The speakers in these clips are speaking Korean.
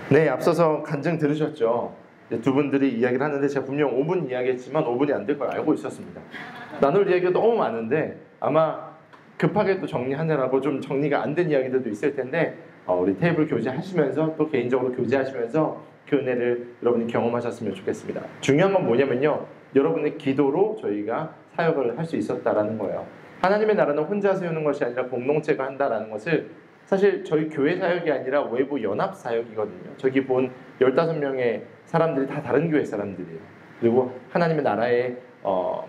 네, 앞서서 간증 들으셨죠? 이제 두 분들이 이야기를 하는데 제가 분명 5분 이야기했지만 5분이 안 될 걸 알고 있었습니다. 나눌 이야기가 너무 많은데 아마 급하게 또 정리하느라고 좀 정리가 안 된 이야기들도 있을 텐데 우리 테이블 교제하시면서 또 개인적으로 교제하시면서 그 은혜를 여러분이 경험하셨으면 좋겠습니다. 중요한 건 뭐냐면요. 여러분의 기도로 저희가 사역을 할 수 있었다라는 거예요. 하나님의 나라는 혼자 세우는 것이 아니라 공동체가 한다라는 것을 사실 저희 교회 사역이 아니라 외부 연합 사역이거든요. 저기 본 15명의 사람들이 다 다른 교회 사람들이에요. 그리고 하나님의 나라에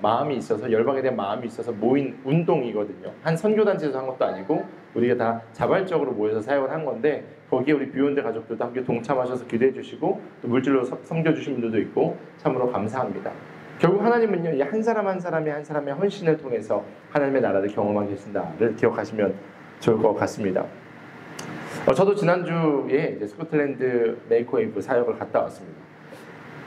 마음이 있어서 열방에 대한 마음이 있어서 모인 운동이거든요. 한 선교단체에서 한 것도 아니고 우리가 다 자발적으로 모여서 사역을 한 건데 거기에 우리 비욘드 가족들도 함께 동참하셔서 기도해 주시고 또 물질로 섬겨주신 분들도 있고 참으로 감사합니다. 결국 하나님은요, 이 한 사람 한 사람의 한 사람의 헌신을 통해서 하나님의 나라를 경험하게 하신다를 기억하시면 좋을 것 같습니다. 저도 지난주에 이제 스코틀랜드 메이크웨이브 사역을 갔다 왔습니다.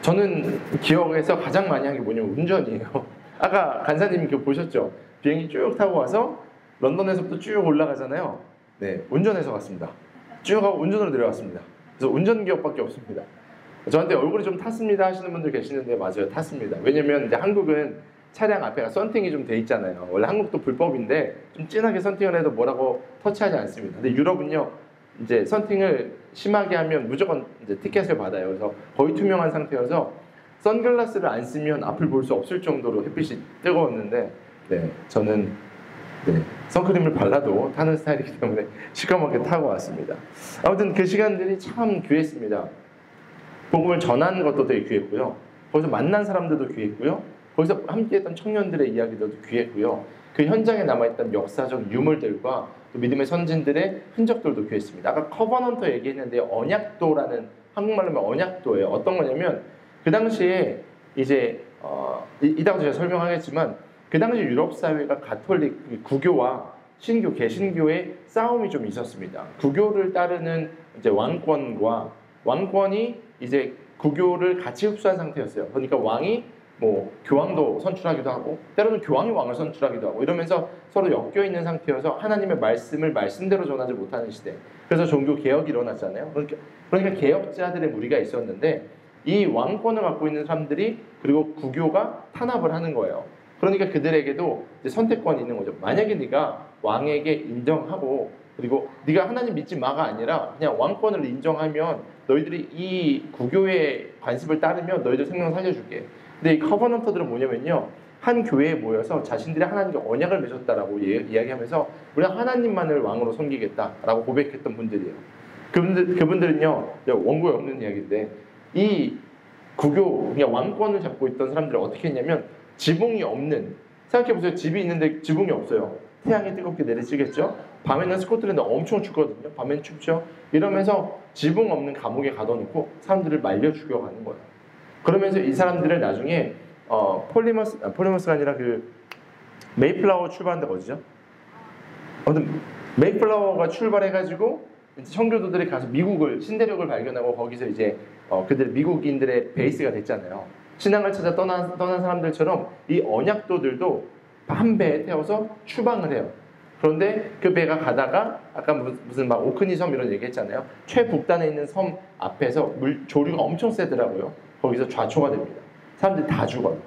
저는 기억에서 가장 많이 한 게 뭐냐면 운전이에요. 아까 간사님이 보셨죠? 비행기 쭉 타고 와서 런던에서부터 쭉 올라가잖아요. 네, 운전해서 갔습니다. 쭉 하고 운전으로 내려왔습니다. 그래서 운전 기억밖에 없습니다. 저한테 얼굴이 좀 탔습니다 하시는 분들 계시는데 맞아요, 탔습니다. 왜냐면 이제 한국은 차량 앞에가 썬팅이 좀 돼 있잖아요. 원래 한국도 불법인데 좀 진하게 썬팅을 해도 뭐라고 터치하지 않습니다. 근데 유럽은요, 이제 썬팅을 심하게 하면 무조건 이제 티켓을 받아요. 그래서 거의 투명한 상태여서 선글라스를 안 쓰면 앞을 볼 수 없을 정도로 햇빛이 뜨거웠는데, 네, 저는 선크림을 발라도 타는 스타일이기 때문에 시커멓게 타고 왔습니다. 아무튼 그 시간들이 참 귀했습니다. 복음을 전하는 것도 되게 귀했고요. 거기서 만난 사람들도 귀했고요. 거기서 함께했던 청년들의 이야기들도 귀했고요. 그 현장에 남아있던 역사적 유물들과 또 믿음의 선진들의 흔적들도 귀했습니다. 아까 커버넌트 얘기했는데 언약도라는, 한국말로 하면 언약도예요. 어떤 거냐면 그 당시에 이제 이따가 제가 설명하겠지만 그 당시 유럽 사회가 가톨릭 구교와 신교 개신교의 싸움이 좀 있었습니다. 구교를 따르는 이제 왕권이 이제 구교를 같이 흡수한 상태였어요. 그러니까 왕이 뭐 교황도 선출하기도 하고 때로는 교황이 왕을 선출하기도 하고 이러면서 서로 엮여 있는 상태여서 하나님의 말씀을 말씀대로 전하지 못하는 시대. 그래서 종교 개혁이 일어났잖아요. 그러니까 개혁자들의 무리가 있었는데 이 왕권을 갖고 있는 사람들이 그리고 구교가 탄압을 하는 거예요. 그러니까 그들에게도 이제 선택권이 있는 거죠. 만약에 네가 왕에게 인정하고 그리고 네가 하나님 믿지 마가 아니라 그냥 왕권을 인정하면 너희들이 이 구교의 관습을 따르면 너희들 생명 살려줄게. 근데 이 커버넌터들은 뭐냐면요, 한 교회에 모여서 자신들이 하나님께 언약을 맺었다라고 이야기하면서 우리가 하나님만을 왕으로 섬기겠다라고 고백했던 분들이에요. 그분들은요, 원고에 없는 이야기인데 이 구교, 그냥 왕권을 잡고 있던 사람들을 어떻게 했냐면 지붕이 없는, 생각해보세요. 집이 있는데 지붕이 없어요. 태양이 뜨겁게 내리쬐겠죠. 밤에는 스코틀랜드 엄청 춥거든요. 밤에는 춥죠. 이러면서 지붕 없는 감옥에 가둬놓고 사람들을 말려 죽여가는 거예요. 그러면서 이 사람들을 나중에 폴리머스가 아니라 그 메이플라워 출발한 데가 어디죠? 아무튼 메이플라워가 출발해가지고 청교도들이 가서 신대륙을 발견하고 거기서 이제 그들 미국인들의 베이스가 됐잖아요. 신앙을 찾아 떠난 사람들처럼 이 언약도들도 한 배에 태워서 추방을 해요. 그런데 그 배가 가다가 아까 무슨 막 오크니 섬 이런 얘기했잖아요. 최북단에 있는 섬 앞에서 조류가 엄청 세더라고요. 거기서 좌초가 됩니다. 사람들이 다 죽어요.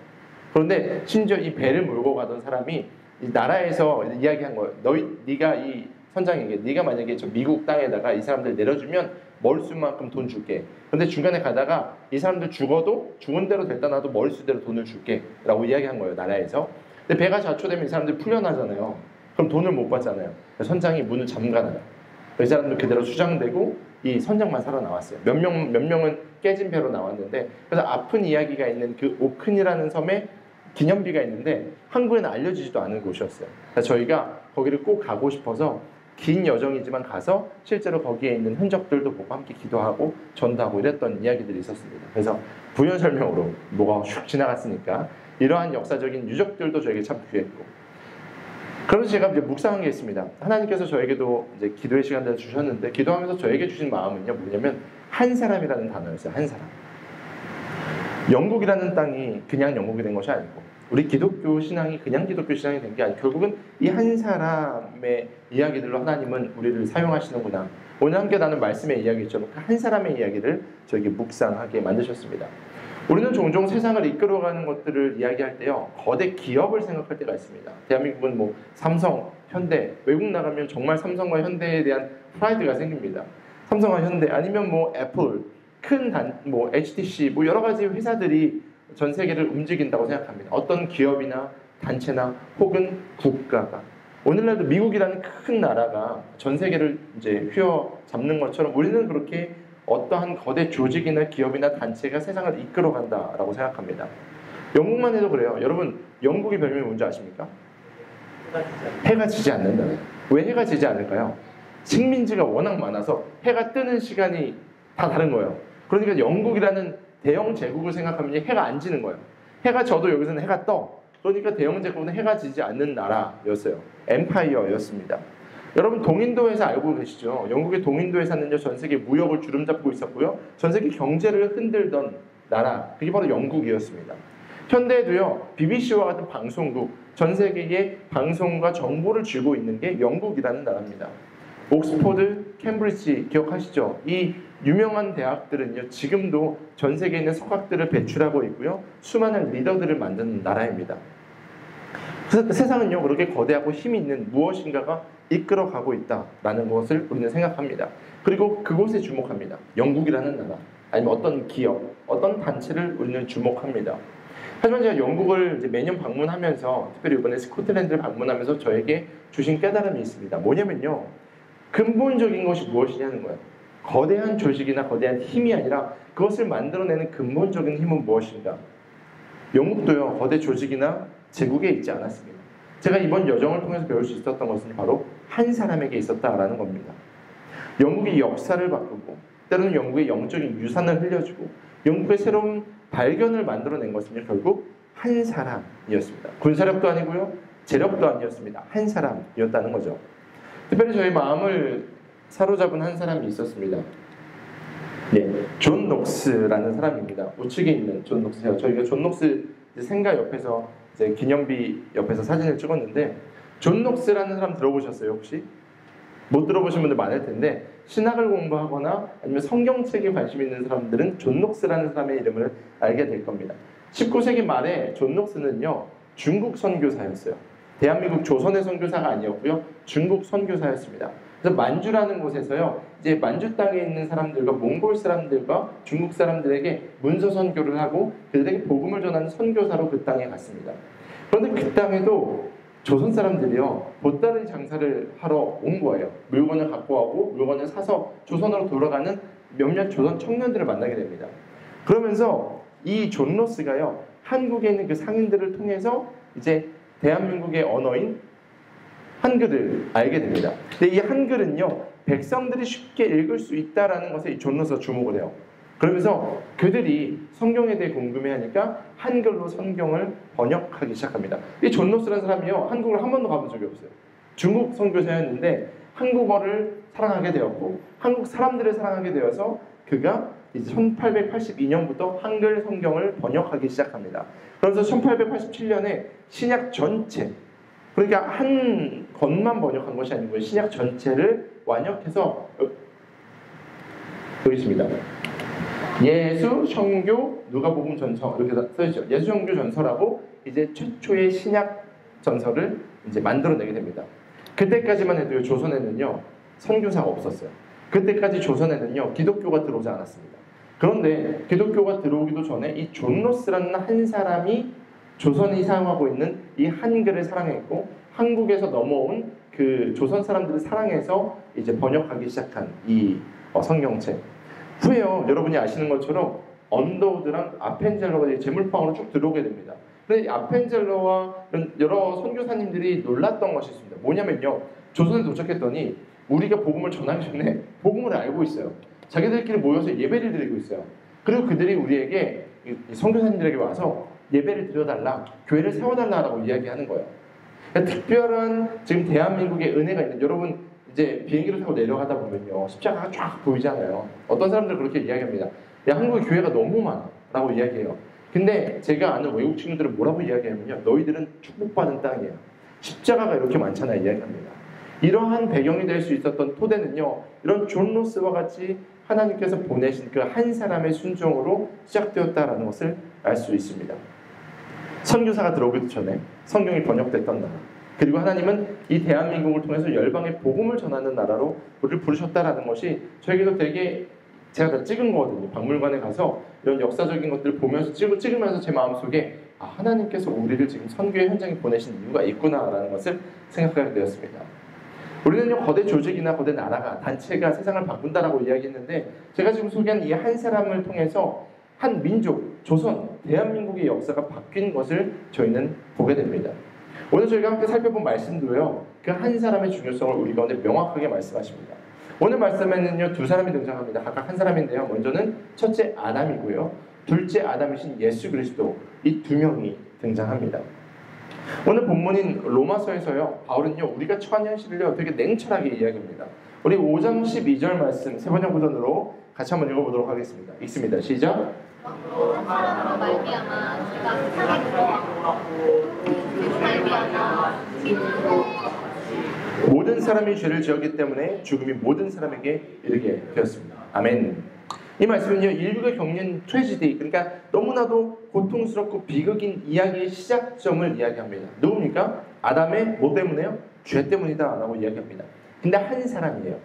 그런데 심지어 이 배를 몰고 가던 사람이 이 나라에서 이야기한 거예요. 네가 이 선장에게 네가 만약에 저 미국 땅에다가 이 사람들 내려주면 먹을 수만큼 돈 줄게. 그런데 중간에 가다가 이 사람들 죽어도 죽은 대로 됐다 놔도 먹을 수대로 돈을 줄게 라고 이야기한 거예요. 나라에서. 근데 배가 좌초되면 이 사람들 풀려나잖아요. 그럼 돈을 못 받잖아요. 선장이 문을 잠가놔요. 이 사람들 그대로 수장되고 이 선장만 살아나왔어요. 몇 명은 깨진 배로 나왔는데, 그래서 아픈 이야기가 있는 그 오큰이라는 섬에 기념비가 있는데 한국에는 알려지지도 않은 곳이었어요. 그래서 저희가 거기를 꼭 가고 싶어서 긴 여정이지만 가서 실제로 거기에 있는 흔적들도 보고 함께 기도하고 전도하고 이랬던 이야기들이 있었습니다. 그래서 부연 설명으로 뭐가 슉 지나갔으니까 이러한 역사적인 유적들도 저에게 참 귀했고, 그러면서 제가 이제 묵상한 게 있습니다. 하나님께서 저에게도 이제 기도의 시간들을 주셨는데 기도하면서 저에게 주신 마음은요, 뭐냐면 한 사람이라는 단어였어요. 한 사람. 영국이라는 땅이 그냥 영국이 된 것이 아니고 우리 기독교 신앙이 그냥 기독교 신앙이 된 게 아니고 결국은 이 한 사람의 이야기들로 하나님은 우리를 사용하시는구나. 오늘 함께 나눈 말씀의 이야기처럼 한 사람의 이야기를 저에게 묵상하게 만드셨습니다. 우리는 종종 세상을 이끌어가는 것들을 이야기할 때요, 거대 기업을 생각할 때가 있습니다. 대한민국은 뭐 삼성, 현대, 외국 나가면 정말 삼성과 현대에 대한 프라이드가 생깁니다. 삼성과 현대, 아니면 뭐 애플, 뭐 HTC, 뭐 여러 가지 회사들이 전 세계를 움직인다고 생각합니다. 어떤 기업이나 단체나 혹은 국가가, 오늘날도 미국이라는 큰 나라가 전 세계를 이제 휘어잡는 것처럼 우리는 그렇게 어떠한 거대 조직이나 기업이나 단체가 세상을 이끌어간다라고 생각합니다. 영국만 해도 그래요. 여러분, 영국의 별명이 뭔지 아십니까? 해가 지지 않는다. 왜 해가 지지 않을까요? 식민지가 워낙 많아서 해가 뜨는 시간이 다 다른 거예요. 그러니까 영국이라는 대영 제국을 생각하면 해가 안 지는 거예요. 해가 져도 여기서는 해가 떠. 그러니까 대영 제국은 해가 지지 않는 나라였어요. 엠파이어였습니다. 여러분, 동인도 회사 알고 계시죠? 영국의 동인도 회사는요, 전 세계 무역을 주름잡고 있었고요, 전 세계 경제를 흔들던 나라, 그게 바로 영국이었습니다. 현대에도요, BBC와 같은 방송국, 전 세계의 방송과 정보를 쥐고 있는 게 영국이라는 나라입니다. 옥스포드, 캠브리지 기억하시죠? 이 유명한 대학들은요, 지금도 전 세계에 있는 석학들을 배출하고 있고요, 수많은 리더들을 만드는 나라입니다. 그래서 세상은요, 그렇게 거대하고 힘이 있는 무엇인가가 이끌어가고 있다라는 것을 우리는 생각합니다. 그리고 그곳에 주목합니다. 영국이라는 나라, 아니면 어떤 기업, 어떤 단체를 우리는 주목합니다. 하지만 제가 영국을 이제 매년 방문하면서, 특별히 이번에 스코틀랜드를 방문하면서 저에게 주신 깨달음이 있습니다. 뭐냐면요, 근본적인 것이 무엇이냐는 거예요. 거대한 조직이나 거대한 힘이 아니라 그것을 만들어내는 근본적인 힘은 무엇인가. 영국도요, 거대 조직이나 제국에 있지 않았습니다. 제가 이번 여정을 통해서 배울 수 있었던 것은 바로 한 사람에게 있었다라는 겁니다. 영국의 역사를 바꾸고, 때로는 영국의 영적인 유산을 흘려주고, 영국의 새로운 발견을 만들어낸 것은 결국 한 사람이었습니다. 군사력도 아니고요, 재력도 아니었습니다. 한 사람이었다는 거죠. 특별히 저희 마음을 사로잡은 한 사람이 있었습니다. 네, 존 녹스라는 사람입니다. 우측에 있는 존 녹스요. 저희가 존 녹스 생가 옆에서 이제 기념비 옆에서 사진을 찍었는데, 존 녹스라는 사람 들어보셨어요 혹시? 못 들어보신 분들 많을 텐데, 신학을 공부하거나 아니면 성경책에 관심 있는 사람들은 존 녹스라는 사람의 이름을 알게 될 겁니다. 19세기 말에 존 녹스는요, 중국 선교사였어요. 대한민국 조선의 선교사가 아니었고요, 중국 선교사였습니다. 그래서 만주라는 곳에서요, 이제 만주 땅에 있는 사람들과 몽골 사람들과 중국 사람들에게 문서 선교를 하고 그들에게 복음을 전하는 선교사로 그 땅에 갔습니다. 그런데 그 땅에도 조선 사람들이요, 보따리 장사를 하러 온 거예요. 물건을 갖고 오고 물건을 사서 조선으로 돌아가는 몇몇 조선 청년들을 만나게 됩니다. 그러면서 이 존 로스가요, 한국에 있는 그 상인들을 통해서 이제 대한민국의 언어인 한글을 알게 됩니다. 근데 이 한글은요, 백성들이 쉽게 읽을 수 있다라는 것에 이 존 로스가 주목을 해요. 그러면서 그들이 성경에 대해 궁금해하니까 한글로 성경을 번역하기 시작합니다. 이 존 로스라는 사람이요, 한국을 한 번도 가본 적이 없어요. 중국 선교사였는데 한국어를 사랑하게 되었고, 한국 사람들을 사랑하게 되어서 그가 이제 1882년부터 한글 성경을 번역하기 시작합니다. 그래서 1887년에 신약 전체, 그러니까 한 권만 번역한 것이 아니고요, 신약 전체를 완역해서 여기 있습니다. 예수, 성교, 누가복음 전서 이렇게 써있죠. 예수, 성교 전서라고 이제 최초의 신약 전서를 이제 만들어내게 됩니다. 그때까지만 해도 조선에는요, 선교사가 없었어요. 그때까지 조선에는요, 기독교가 들어오지 않았습니다. 그런데 기독교가 들어오기도 전에 이 존 로스라는 한 사람이 조선이 사용하고 있는 이 한글을 사랑했고, 한국에서 넘어온 그 조선 사람들을 사랑해서 이제 번역하기 시작한 이 성경책. 후에요, 여러분이 아시는 것처럼 언더우드랑 아펜젤러가 제물포항으로 쭉 들어오게 됩니다. 근데 아펜젤러와 여러 선교사님들이 놀랐던 것이 있습니다. 뭐냐면요, 조선에 도착했더니 우리가 복음을 전하기 전에 복음을 알고 있어요. 자기들끼리 모여서 예배를 드리고 있어요. 그리고 그들이 우리에게, 선교사님들에게 와서 예배를 드려달라, 교회를 세워달라라고 이야기하는 거예요. 그러니까 특별한 지금 대한민국의 은혜가 있는, 여러분 이제 비행기를 타고 내려가다 보면요, 십자가가 쫙 보이잖아요. 어떤 사람들 그렇게 이야기합니다. 야, 한국의 교회가 너무 많아 라고 이야기해요. 근데 제가 아는 외국 친구들은 뭐라고 이야기하면요, 너희들은 축복받은 땅이에요. 십자가가 이렇게 많잖아요 이야기합니다. 이러한 배경이 될 수 있었던 토대는요, 이런 존 로스와 같이 하나님께서 보내신 그 한 사람의 순종으로 시작되었다라는 것을 알 수 있습니다. 선교사가 들어오기도 전에 성경이 번역됐던 나라, 그리고 하나님은 이 대한민국을 통해서 열방의 복음을 전하는 나라로 우리를 부르셨다라는 것이 저에게도 되게, 제가 다 찍은 거거든요. 박물관에 가서 이런 역사적인 것들을 보면서 찍으면서 제 마음속에 하나님께서 우리를 지금 선교의 현장에 보내신 이유가 있구나라는 것을 생각하게 되었습니다. 우리는요, 거대 조직이나 거대 나라가, 단체가 세상을 바꾼다라고 이야기했는데, 제가 지금 소개한 이 한 사람을 통해서 한 민족, 조선, 대한민국의 역사가 바뀐 것을 저희는 보게 됩니다. 오늘 저희가 함께 살펴본 말씀도요, 그 한 사람의 중요성을 우리 가운데 명확하게 말씀하십니다. 오늘 말씀에는요, 두 사람이 등장합니다. 각각 한 사람인데요, 먼저는 첫째 아담이고요, 둘째 아담이신 예수 그리스도, 이 두 명이 등장합니다. 오늘 본문인 로마서에서요, 바울은요, 우리가 처한 현실을요, 되게 냉철하게 이야기합니다. 우리 5장 12절 말씀 세 번역 버전으로 같이 한번 읽어보도록 하겠습니다. 읽습니다. 시작. 한 사람으로 말미암아 죄가 세상에 들어왔고 그 말미암아 죽음으로 모든 사람이 죄를 지었기 때문에 죽음이 모든 사람에게 이르게 되었습니다. 아멘. 이 말씀은요, 인류가 겪는 트래지디, 그러니까 너무나도 고통스럽고 비극인 이야기의 시작점을 이야기합니다. 누굽니까? 아담의 뭐 때문에요? 죄 때문이다 라고 이야기합니다. 근데 한 사람이에요.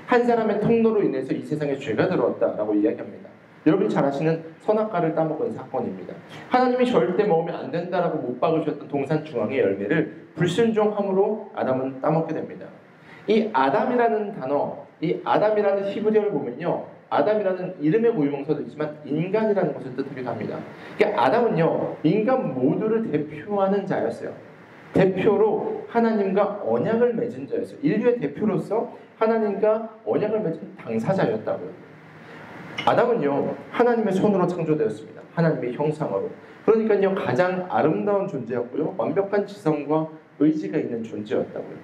한 사람의 통로로 인해서 이 세상에 죄가 들어왔다라고 이야기합니다. 여러분이 잘 아시는 선악과를 따먹은 사건입니다. 하나님이 절대 먹으면 안 된다라고 못 박으셨던 동산 중앙의 열매를 불순종함으로 아담은 따먹게 됩니다. 이 아담이라는 단어, 이 아담이라는 히브리어를 보면요, 아담이라는 이름의 고유명사도 있지만 인간이라는 것을 뜻하기도 합니다. 그러니까 아담은요, 인간 모두를 대표하는 자였어요. 대표로 하나님과 언약을 맺은 자였어요. 인류의 대표로서 하나님과 언약을 맺은 당사자였다고요. 아담은요, 하나님의 손으로 창조되었습니다. 하나님의 형상으로. 그러니까요, 가장 아름다운 존재였고요, 완벽한 지성과 의지가 있는 존재였다고요.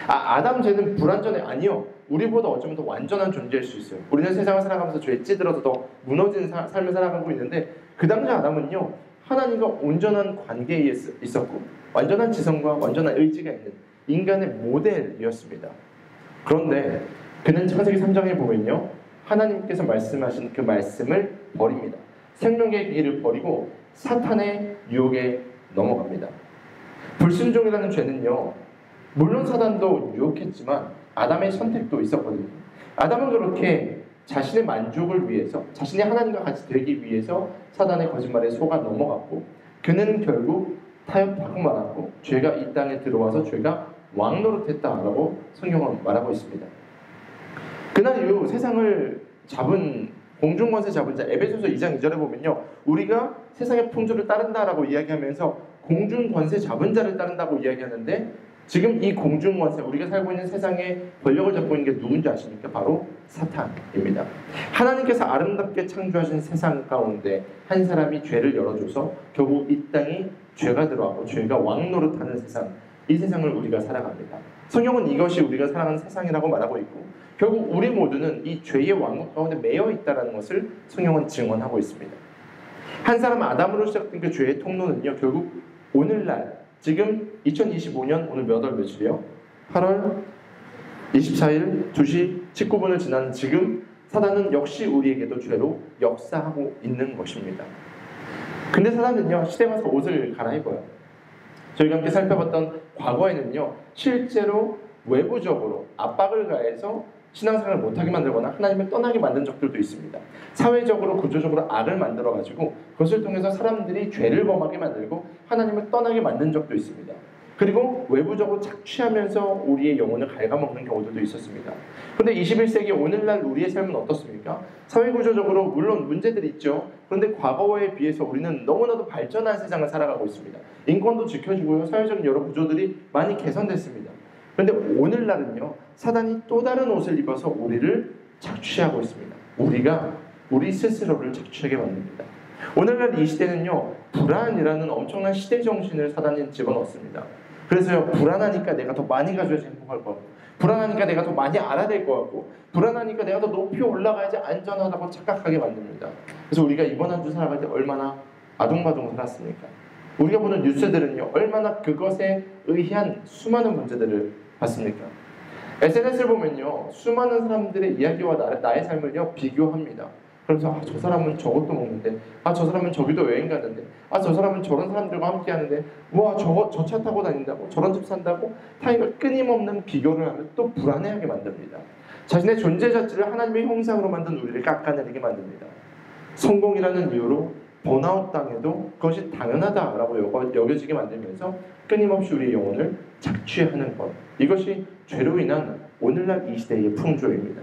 아담 죄는 불완전해? 아니요. 우리보다 어쩌면 더 완전한 존재일 수 있어요. 우리는 세상을 살아가면서 죄에 찌들어서 더 무너진 삶을 살아가고 있는데, 그 당시 아담은요, 하나님과 온전한 관계에 있었고 완전한 지성과 완전한 의지가 있는 인간의 모델이었습니다. 그런데 그는 창세기 3장에 보면요, 하나님께서 말씀하신 그 말씀을 버립니다. 생명의 길을 버리고 사탄의 유혹에 넘어갑니다. 불순종이라는 죄는요, 물론 사단도 유혹했지만 아담의 선택도 있었거든요. 아담은 그렇게 자신의 만족을 위해서, 자신이 하나님과 같이 되기 위해서 사단의 거짓말에 속아 넘어갔고, 그는 결국 타협하고 말았고 죄가 이 땅에 들어와서 죄가 왕노릇했다라고 성경은 말하고 있습니다. 그날 이후 세상을 잡은, 공중권세 잡은 자, 에베소서 2장 2절에 보면요, 우리가 세상의 풍조를 따른다라고 이야기하면서 공중권세 잡은 자를 따른다고 이야기하는데, 지금 이 공중권세, 우리가 살고 있는 세상의 권력을 잡고 있는 게 누군지 아십니까? 바로 사탄입니다. 하나님께서 아름답게 창조하신 세상 가운데 한 사람이 죄를 열어줘서 결국 이 땅이 죄가 들어가고 죄가 왕노릇하는 세상, 이 세상을 우리가 살아갑니다. 성경은 이것이 우리가 살아가는 세상이라고 말하고 있고, 결국 우리 모두는 이 죄의 왕국 가운데 매여 있다는 것을 성경은 증언하고 있습니다. 한 사람 아담으로 시작된 그 죄의 통로는요, 결국 오늘날, 지금 2025년 오늘 몇 월 며칠이요? 8월 24일 2시 19분을 지난 지금 사단은 역시 우리에게도 죄로 역사하고 있는 것입니다. 근데 사단은요, 시대 가서 옷을 갈아입어요. 저희가 함께 살펴봤던 과거에는요, 실제로 외부적으로 압박을 가해서 신앙생활을 못하게 만들거나 하나님을 떠나게 만든 적들도 있습니다. 사회적으로, 구조적으로 악을 만들어가지고 그것을 통해서 사람들이 죄를 범하게 만들고 하나님을 떠나게 만든 적도 있습니다. 그리고 외부적으로 착취하면서 우리의 영혼을 갉아먹는 경우들도 있었습니다. 그런데 21세기 오늘날 우리의 삶은 어떻습니까? 사회구조적으로 물론 문제들이 있죠. 그런데 과거에 비해서 우리는 너무나도 발전한 세상을 살아가고 있습니다. 인권도 지켜지고요, 사회적인 여러 구조들이 많이 개선됐습니다. 그런데 오늘날은요, 사단이 또 다른 옷을 입어서 우리를 착취하고 있습니다. 우리 스스로를 착취하게 만듭니다. 오늘날 이 시대는요, 불안이라는 엄청난 시대 정신을 사단이 집어넣습니다. 그래서요, 불안하니까 내가 더 많이 가져야지 행복할 것 같고, 불안하니까 내가 더 많이 알아야 될 것 같고, 불안하니까 내가 더 높이 올라가야지 안전하다고 착각하게 만듭니다. 그래서 우리가 이번 한 주 살아갈 때 얼마나 아둥바둥 살았습니까? 우리가 보는 뉴스들은요, 얼마나 그것에 의한 수많은 문제들을 봤습니까? SNS를 보면요, 수많은 사람들의 이야기와 나의 삶을요 비교합니다. 그래서 저 사람은 저것도 먹는데, 저 사람은 저기도 여행 가는데, 저 사람은 저런 사람들과 함께 하는데, 와, 저 차 타고 다닌다고, 저런 집 산다고, 타인과 끊임없는 비교를 하면 또 불안해하게 만듭니다. 자신의 존재 자체를 하나님의 형상으로 만든 우리를 깎아내리게 만듭니다. 성공이라는 이유로 번아웃 당해도 그것이 당연하다라고 여겨지게 만들면서 끊임없이 우리의 영혼을 착취하는 것, 이것이 죄로 인한 오늘날 이 시대의 풍조입니다.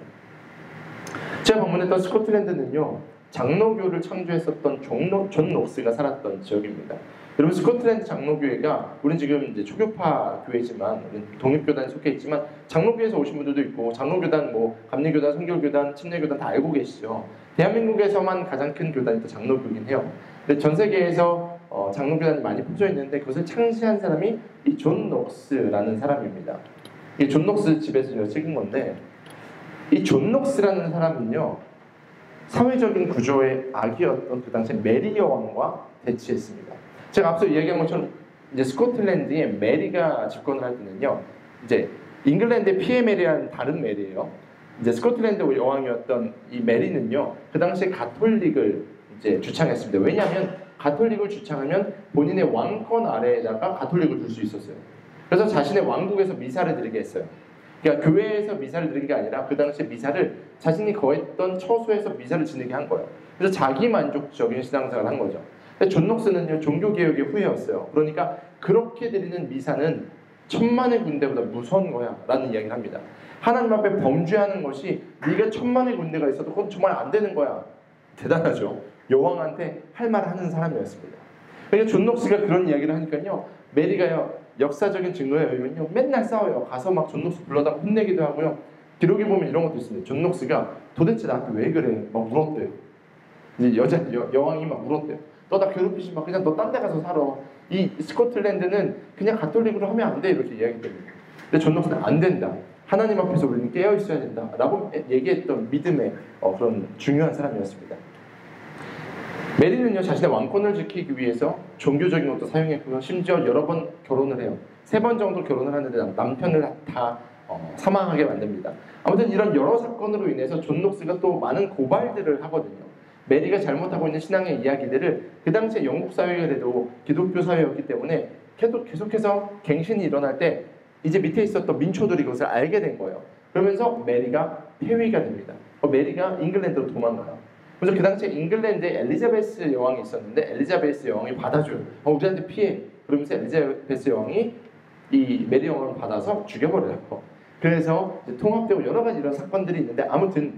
제가 방문했던 스코틀랜드는요, 장로교를 창조했었던 존 녹스가 살았던 지역입니다. 여러분, 스코틀랜드 장로교회가, 우리는 지금 이제 초교파 교회지만, 독립교단에 속해 있지만 장로교에서 오신 분들도 있고, 장로교단, 감리교단, 선교교단, 침례교단 다 알고 계시죠. 대한민국에서만 가장 큰 교단이 또 장로교긴 해요. 근데 전 세계에서 장로교단이 많이 퍼져 있는데 그것을 창시한 사람이 이 존 녹스라는 사람입니다. 이 존 녹스 집에서 제가 찍은 건데, 이 존 녹스라는 사람은요, 사회적인 구조의 악이었던 그 당시 메리 여왕과 대치했습니다. 제가 앞서 이야기한 것처럼 이제 스코틀랜드에 메리가 집권을 할 때는요, 이제 잉글랜드의 피에 메리라는 다른 메리예요. 이제 스코틀랜드 여왕이었던 이 메리는요, 그 당시에 가톨릭을 이제 주창했습니다. 왜냐하면 가톨릭을 주창하면 본인의 왕권 아래에다가 가톨릭을 둘 수 있었어요. 그래서 자신의 왕국에서 미사를 드리게 했어요. 그러니까 교회에서 미사를 드린 게 아니라 그 당시에 미사를 자신이 거했던 처소에서 미사를 지내게 한 거예요. 그래서 자기 만족적인 신앙생활을 한 거죠. 존 녹스는요, 종교개혁의 후예였어요. 그러니까 그렇게 드리는 미사는 천만의 군대보다 무서운 거야 라는 이야기를 합니다. 하나님 앞에 범죄하는 것이 네가 천만의 군대가 있어도 그건 정말 안 되는 거야. 대단하죠. 여왕한테 할 말 하는 사람이었습니다. 그러니까 존 녹스가 그런 이야기를 하니까요, 메리가요, 역사적인 증거에 의하면요, 맨날 싸워요. 가서 막 존 녹스 불러다가 혼내기도 하고요. 기록에 보면 이런 것도 있습니다. 존 녹스가 도대체 나한테 왜 그래? 막 울었대요. 이제 여왕이 막 울었대요. 너 나 괴롭히지 마. 그냥 너 딴 데 가서 살아. 이 스코틀랜드는 그냥 가톨릭으로 하면 안 돼. 이렇게 이야기됩니다. 근데 존 녹스는 안 된다. 하나님 앞에서 우리는 깨어 있어야 된다. 라고 얘기했던 믿음의 그런 중요한 사람이었습니다. 메리는요, 자신의 왕권을 지키기 위해서 종교적인 것도 사용했고요. 심지어 여러 번 결혼을 해요. 3번 정도 결혼을 하는데 남편을 다 사망하게 만듭니다. 아무튼 이런 여러 사건으로 인해서 존 녹스가 또 많은 고발들을 하거든요. 메리가 잘못하고 있는 신앙의 이야기들을 그 당시에 영국 사회에도 기독교 사회였기 때문에 계속해서 갱신이 일어날 때 이제 밑에 있었던 민초들이 그것을 알게 된 거예요. 그러면서 메리가 폐위가 됩니다. 메리가 잉글랜드로 도망가요. 그래서 그 당시에 잉글랜드에 엘리자베스 여왕이 있었는데 엘리자베스 여왕이 받아줘요. 우리한테 피해. 그러면서 엘리자베스 여왕이 이 메리 여왕을 받아서 죽여버려요. 그래서 통합되고 여러 가지 이런 사건들이 있는데, 아무튼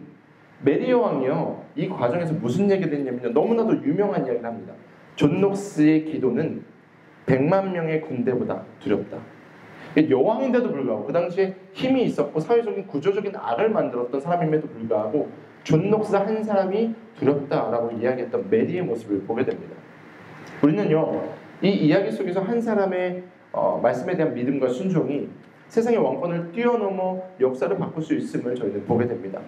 메리 여왕이요, 이 과정에서 무슨 얘기를 했냐면요, 너무나도 유명한 이야기를 합니다. 존 녹스의 기도는 100만 명의 군대보다 두렵다. 여왕인데도 불구하고 그 당시에 힘이 있었고 사회적인 구조적인 악을 만들었던 사람임에도 불구하고 존 녹스 한 사람이 두렵다라고 이야기했던 메리의 모습을 보게 됩니다. 우리는요, 이 이야기 속에서 한 사람의 말씀에 대한 믿음과 순종이 세상의 왕권을 뛰어넘어 역사를 바꿀 수 있음을 저희는 보게 됩니다.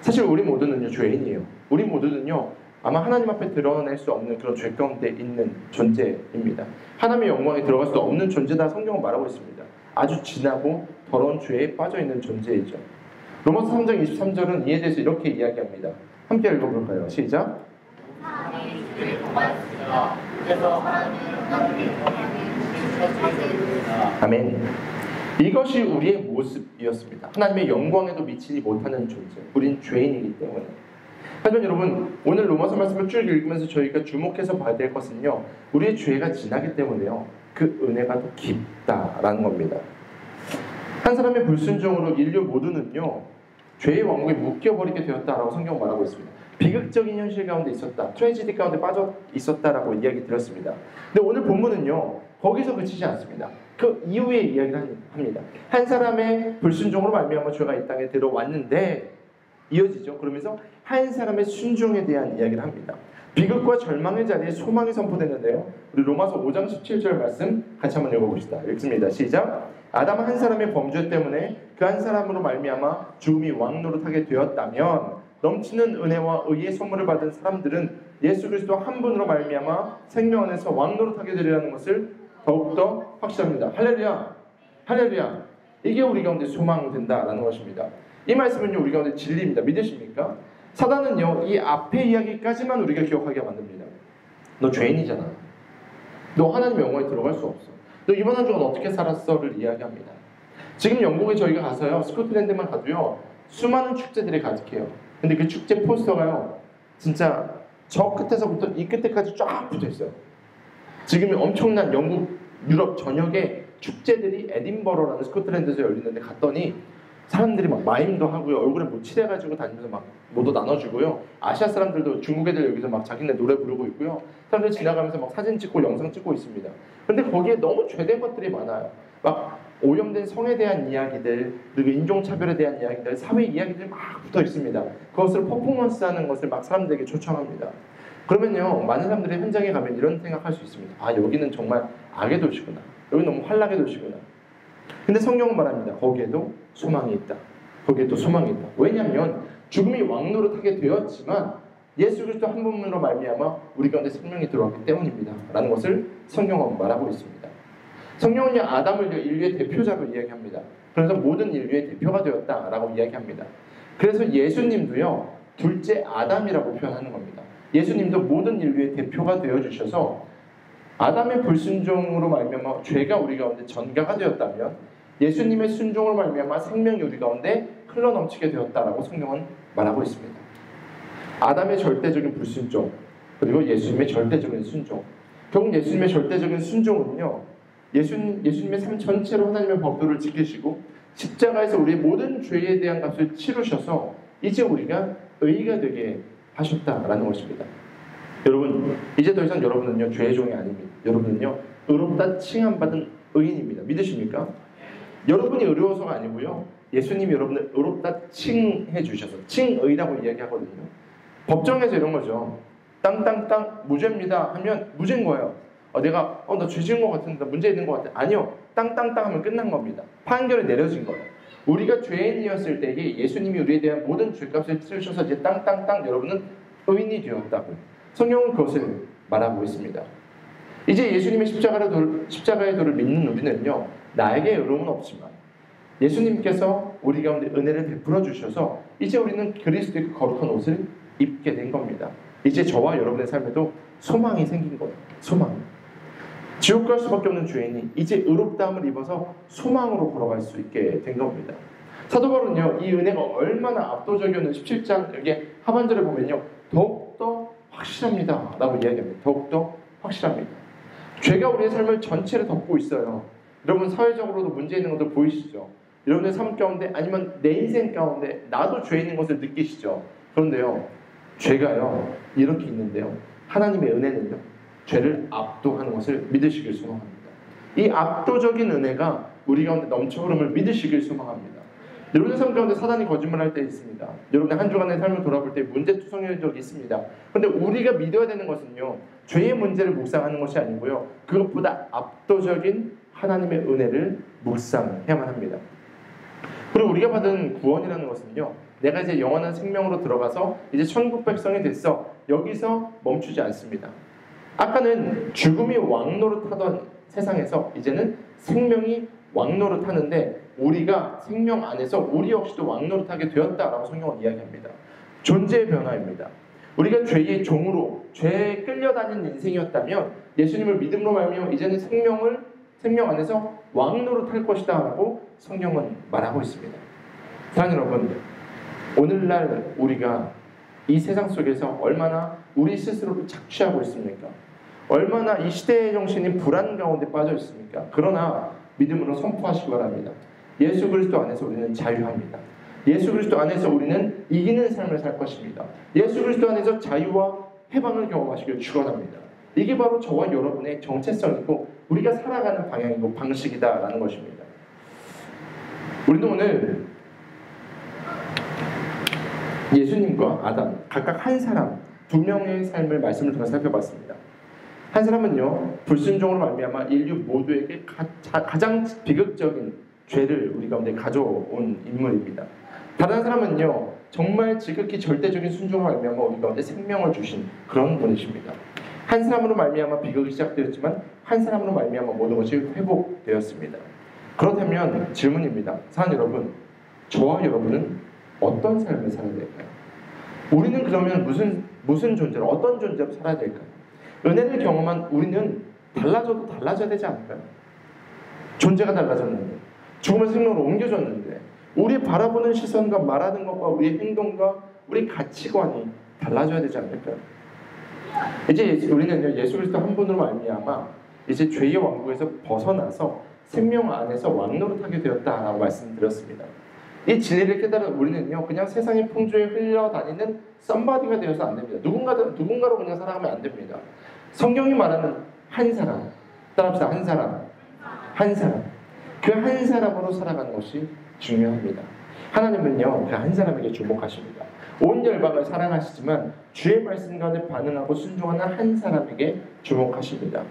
사실 우리 모두는요, 죄인이에요. 우리 모두는요, 아마 하나님 앞에 드러낼 수 없는 그런 죄 가운데 있는 존재입니다. 하나님의 영광에 들어갈 수 없는 존재다 성경은 말하고 있습니다. 아주 진하고 더러운 죄에 빠져있는 존재이죠. 로마서 3장 23절은 이에 대해서 이렇게 이야기합니다. 함께 읽어볼까요? 시작! 아멘. 이것이 우리의 모습이었습니다. 하나님의 영광에도 미치지 못하는 존재. 우린 죄인이기 때문에. 하지만 여러분, 오늘 로마서 말씀을 쭉 읽으면서 저희가 주목해서 봐야 될 것은요, 우리의 죄가 지나기 때문에요, 그 은혜가 더 깊다라는 겁니다. 한 사람의 불순종으로 인류 모두는요, 죄의 왕국에 묶여버리게 되었다라고 성경은 말하고 있습니다. 비극적인 현실 가운데 있었다, 트래지디 가운데 빠져 있었다라고 이야기 드렸습니다. 근데 오늘 본문은요, 거기서 그치지 않습니다. 그 이후에 이야기를 합니다. 한 사람의 불순종으로 말미암아 죄가 이 땅에 들어왔는데 이어지죠. 그러면서 한 사람의 순종에 대한 이야기를 합니다. 비극과 절망의 자리에 소망이 선포되는데요, 우리 로마서 5장 17절 말씀 같이 한번 읽어봅시다. 읽습니다. 시작! 아담 한 사람의 범죄 때문에 그 한 사람으로 말미암아 죽음이 왕노릇하게 되었다면 넘치는 은혜와 의의 선물을 받은 사람들은 예수 그리스도 한 분으로 말미암아 생명 안에서 왕노릇하게 되리라는 것을 더욱더 확실합니다. 할렐루야! 할렐루야! 이게 우리 가운데 소망된다라는 것입니다. 이 말씀은요 우리 가운데 진리입니다. 믿으십니까? 사단은요 이 앞에 이야기까지만 우리가 기억하게 만듭니다. 너 죄인이잖아. 너 하나님의 영광에 들어갈 수 없어. 너 이번 한 주간 어떻게 살았어를 이야기합니다. 지금 영국에 저희가 가서요 스코틀랜드만 가도요 수많은 축제들이 가득해요. 근데 그 축제 포스터가요 진짜 저 끝에서부터 이 끝에까지 쫙 붙어 있어요. 지금 엄청난 영국, 유럽 전역에 축제들이 에딘버러라는 스코틀랜드에서 열리는데 갔더니 사람들이 막 마임도 하고요. 얼굴에 뭐 칠해가지고 다니면서 막 뭐도 나눠주고요. 아시아 사람들도 중국 애들 여기서 막 자기네 노래 부르고 있고요. 사람들 지나가면서 막 사진 찍고 영상 찍고 있습니다. 근데 거기에 너무 죄된 것들이 많아요. 막 오염된 성에 대한 이야기들, 그리고 인종차별에 대한 이야기들, 사회 이야기들이 막 붙어 있습니다. 그것을 퍼포먼스하는 것을 막 사람들에게 초청합니다. 그러면요 많은 사람들이 현장에 가면 이런 생각할 수 있습니다. 아 여기는 정말 악의 도시구나. 여기 너무 환락의 도시구나. 근데 성경은 말합니다. 거기에도 소망이 있다. 거기에도 소망이 있다. 왜냐하면 죽음이 왕노릇하게 되었지만 예수 그리스도 한 분으로 말미암아 우리 가운데 생명이 들어왔기 때문입니다. 라는 것을 성경은 말하고 있습니다. 성경은요 아담을 인류의 대표자로 이야기합니다. 그래서 모든 인류의 대표가 되었다라고 이야기합니다. 그래서 예수님도요 둘째 아담이라고 표현하는 겁니다. 예수님도 모든 인류의 대표가 되어주셔서 아담의 불순종으로 말미암아 죄가 우리 가운데 전가가 되었다면 예수님의 순종으로 말미암아 생명이 우리 가운데 흘러넘치게 되었다라고 성경은 말하고 있습니다. 아담의 절대적인 불순종 그리고 예수님의 절대적인 순종. 결국 예수님의 절대적인 순종은요 예수님의 삶 전체로 하나님의 법도를 지키시고 십자가에서 우리의 모든 죄에 대한 값을 치르셔서 이제 우리가 의가 되게 하셨다라는 것입니다. 여러분 이제 더 이상 여러분은요 죄의 종이 아닙니다. 여러분은요 의롭다 칭함받은 의인입니다. 믿으십니까? 여러분이 의로워서가 아니고요 예수님이 여러분을 의롭다 칭해 주셔서 칭의라고 이야기하거든요. 법정에서 이런 거죠. 땅땅땅 무죄입니다 하면 무죄인 거예요. 내가 나 죄 지은 것 같은데 문제 있는 것 같아. 아니요. 땅땅땅 하면 끝난 겁니다. 판결이 내려진 거예요. 우리가 죄인이었을 때에 예수님이 우리에 대한 모든 죄값을 치르셔서 이제 땅땅땅 여러분은 의인이 되었다고 성경은 그것을 말하고 있습니다. 이제 예수님의 십자가의 도를 믿는 우리는요 나에게 의로움은 없지만 예수님께서 우리 가운데 은혜를 베풀어 주셔서 이제 우리는 그리스도의 그 거룩한 옷을 입게 된 겁니다. 이제 저와 여러분의 삶에도 소망이 생긴 거예요. 소망. 지옥 갈 수밖에 없는 죄인이 이제 의롭다함을 입어서 소망으로 걸어갈 수 있게 된 겁니다. 사도 바울은요 이 은혜가 얼마나 압도적이었는지 17장 여기 하반절에 보면요 더욱더 확실합니다 라고 이야기합니다. 더욱더 확실합니다. 죄가 우리의 삶을 전체를 덮고 있어요. 여러분 사회적으로도 문제 있는 것들 보이시죠? 여러분의 삶 가운데 아니면 내 인생 가운데 나도 죄 있는 것을 느끼시죠? 그런데요 죄가요 이렇게 있는데요 하나님의 은혜는요 죄를 압도하는 것을 믿으시길 소망합니다. 이 압도적인 은혜가 우리 가운데 넘쳐 흐름을 믿으시길 소망합니다. 여러분의 삶 가운데 사단이 거짓말할 때 있습니다. 여러분의 한 주간의 삶을 돌아볼 때 문제투성이의 적이 있습니다. 그런데 우리가 믿어야 되는 것은요 죄의 문제를 묵상하는 것이 아니고요 그것보다 압도적인 하나님의 은혜를 묵상해야만 합니다. 그리고 우리가 받은 구원이라는 것은요 내가 이제 영원한 생명으로 들어가서 이제 천국 백성이 됐어 여기서 멈추지 않습니다. 아까는 죽음이 왕노릇하던 세상에서 이제는 생명이 왕노릇하는데 우리가 생명 안에서 우리 역시도 왕노릇하게 되었다라고 성경은 이야기합니다. 존재의 변화입니다. 우리가 죄의 종으로 죄에 끌려다니는 인생이었다면 예수님을 믿음으로 말미암아 이제는 생명 안에서 왕노릇할 것이다 라고 성경은 말하고 있습니다. 사랑하는 여러분 오늘날 우리가 이 세상 속에서 얼마나 우리 스스로를 착취하고 있습니까? 얼마나 이 시대의 정신이 불안 가운데 빠져 있습니까? 그러나 믿음으로 선포하시기 바랍니다. 예수 그리스도 안에서 우리는 자유합니다. 예수 그리스도 안에서 우리는 이기는 삶을 살 것입니다. 예수 그리스도 안에서 자유와 해방을 경험하시길 축원합니다. 이게 바로 저와 여러분의 정체성이고 우리가 살아가는 방향이고 방식이다라는 것입니다. 우리는 오늘 예수님과 아담 각각 한 사람 두 명의 삶을 말씀을 통해 살펴봤습니다. 한 사람은요 불순종으로 말미암아 인류 모두에게 가장 비극적인 죄를 우리 가운데 가져온 인물입니다. 다른 한 사람은요 정말 지극히 절대적인 순종으로 말미암아 우리 가운데 생명을 주신 그런 분이십니다. 한 사람으로 말미암아 비극이 시작되었지만 한 사람으로 말미암아 모든 것이 회복되었습니다. 그렇다면 질문입니다. 사랑 여러분, 저와 여러분은 어떤 삶을 살아야 될까요? 우리는 그러면 무슨 존재로, 어떤 존재로 살아야 될까요? 은혜를 경험한 우리는 달라져도 달라져야 되지 않을까요? 존재가 달라졌는데, 죽음의 생명으로 옮겨졌는데, 우리 바라보는 시선과 말하는 것과 우리의 행동과 우리 가치관이 달라져야 되지 않을까요? 이제 우리는요, 예수 그리스도 한 분으로 말미암아 이제 죄의 왕국에서 벗어나서 생명 안에서 왕노릇하게 되었다라고 말씀드렸습니다. 이 진리를 깨달은 우리는요, 그냥 세상의 풍조에 흘러다니는 썸바디가 되어서 안 됩니다. 누군가로 그냥 살아가면 안 됩니다. 성경이 말하는 한 사람, 따라합시다. 한 사람. 그 한 사람으로 살아가는 것이 중요합니다. 하나님은요, 그 한 사람에게 주목하십니다. 온 열방을 사랑하시지만 주의 말씀 가운데 반응하고 순종하는 한 사람에게 주목하십니다.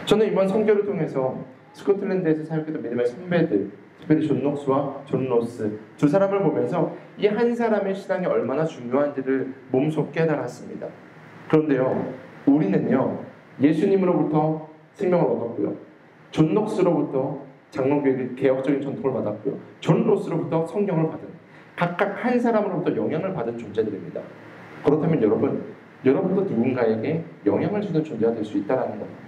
저는 이번 선교를 통해서 스코틀랜드에서 사역했던 믿음의 선배들, 특별히 존 녹스와 존 로스 두 사람을 보면서 이 한 사람의 신앙이 얼마나 중요한지를 몸소 깨달았습니다. 그런데요, 우리는요, 예수님으로부터 생명을 얻었고요, 존 녹스로부터 장로교회의 개혁적인 전통을 받았고요, 존 로스로부터 성경을 받은 각각 한 사람으로부터 영향을 받은 존재들입니다. 그렇다면 여러분도 누군가에게 영향을 주는 존재가 될 수 있다는 겁니다.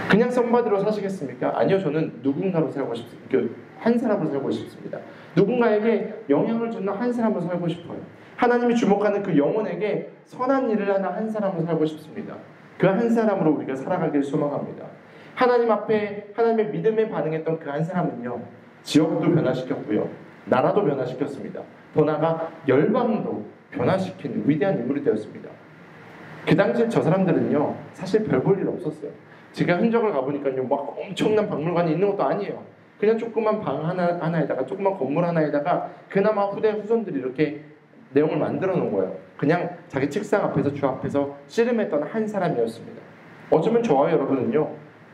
그냥 썸바디로 사시겠습니까? 아니요, 저는 누군가로 살고 싶습니다. 한 사람으로 살고 싶습니다. 누군가에게 영향을 주는 한 사람으로 살고 싶어요. 하나님이 주목하는 그 영혼에게 선한 일을 하는 한 사람으로 살고 싶습니다. 그 한 사람으로 우리가 살아가길 소망합니다. 하나님 앞에 하나님의 믿음에 반응했던 그 한 사람은요, 지역도 변화시켰고요, 나라도 변화시켰습니다. 더 나아가 열방도 변화시킨 위대한 인물이 되었습니다. 그 당시에 저 사람들은요, 사실 별 볼 일 없었어요. 제가 흔적을 가보니까요, 막 엄청난 박물관이 있는 것도 아니에요. 그냥 조그만 방 하나에다가, 조그만 건물 하나에다가 그나마 후손들이 이렇게 내용을 만들어 놓은 거예요. 그냥 자기 책상 앞에서, 주 앞에서 씨름했던 한 사람이었습니다. 어쩌면 저와 여러분은요,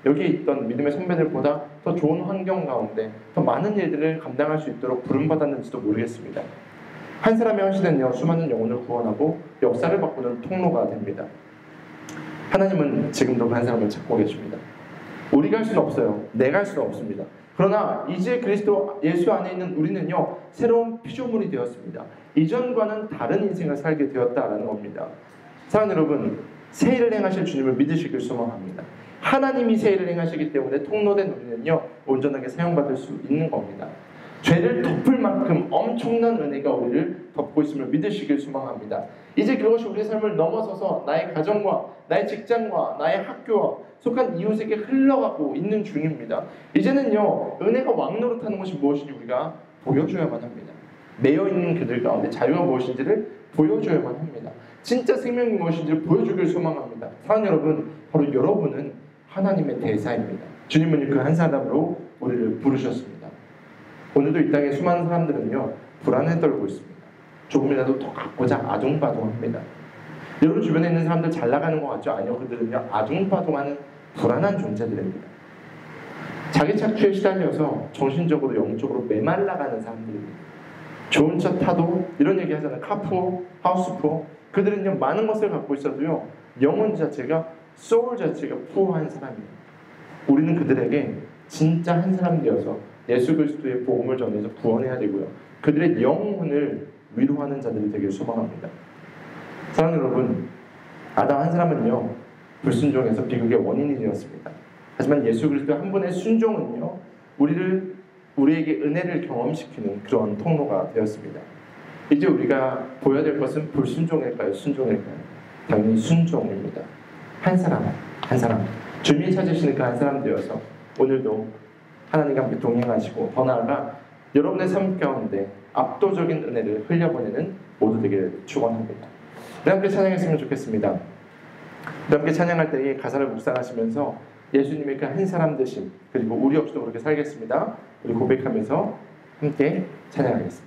여기 있던 믿음의 선배들보다 더 좋은 환경 가운데 더 많은 일들을 감당할 수 있도록 부름받았는지도 모르겠습니다. 한 사람의 헌신은요, 수많은 영혼을 구원하고 역사를 바꾸는 통로가 됩니다. 하나님은 지금도 그 한 사람을 찾고 계십니다. 우리가 할 수는 없어요. 내가 할 수는 없습니다. 그러나 이제 그리스도 예수 안에 있는 우리는요, 새로운 피조물이 되었습니다. 이전과는 다른 인생을 살게 되었다라는 겁니다. 사랑하는 여러분, 새 일을 행하실 주님을 믿으시길 소망합니다. 하나님이 새 일을 행하시기 때문에 통로된 우리는요, 온전하게 사용받을 수 있는 겁니다. 죄를 덮을 만큼 엄청난 은혜가 우리를 덮고 있음을 믿으시길 소망합니다. 이제 그것이 우리의 삶을 넘어서서 나의 가정과 나의 직장과 나의 학교와 속한 이웃에게 흘러가고 있는 중입니다. 이제는요, 은혜가 왕노릇하는 것이 무엇인지 우리가 보여줘야만 합니다. 매여있는 그들 가운데 자유가 무엇인지를 보여줘야만 합니다. 진짜 생명이 무엇인지를 보여주길 소망합니다. 사랑하는 여러분, 바로 여러분은 하나님의 대사입니다. 주님은 그 한 사람으로 우리를 부르셨습니다. 오늘도 이 땅에 수많은 사람들은요, 불안에 떨고 있습니다. 조금이라도 더 갖고자 아둥바둥합니다. 여러분 주변에 있는 사람들 잘 나가는 것 같죠? 아니요, 그들은요, 아둥바둥하는 불안한 존재들입니다. 자기 착취에 시달려서 정신적으로 영적으로 메말라가는 사람들입니다. 좋은 차 타도 이런 얘기 하잖아요. 카푸어, 하우스푸어. 그들은요, 많은 것을 갖고 있어도요, 영혼 자체가, 소울 자체가 푸어한 사람이에요. 우리는 그들에게 진짜 한 사람 되어서 예수 그리스도의 복음을 전해서 구원해야 되고요, 그들의 영혼을 위로하는 자들이 되길 소망합니다. 사랑하는 여러분, 아담 한 사람은요, 불순종해서 비극의 원인이 되었습니다. 하지만 예수 그리스도 한 분의 순종은요, 우리에게 은혜를 경험시키는 그런 통로가 되었습니다. 이제 우리가 보여야 될 것은 불순종일까요? 순종일까요? 당연히 순종입니다. 한 사람 주님이 찾으시는 그 한 사람 되어서 오늘도 하나님과 함께 동행하시고, 더 나아가 여러분의 삶 가운데 압도적인 은혜를 흘려보내는 모두 되기를 축원합니다. 우리 함께 찬양했으면 좋겠습니다. 우리 함께 찬양할 때에 가사를 묵상하시면서 예수님의 그 한 사람 되심, 그리고 우리 없이도 그렇게 살겠습니다, 우리 고백하면서 함께 찬양하겠습니다.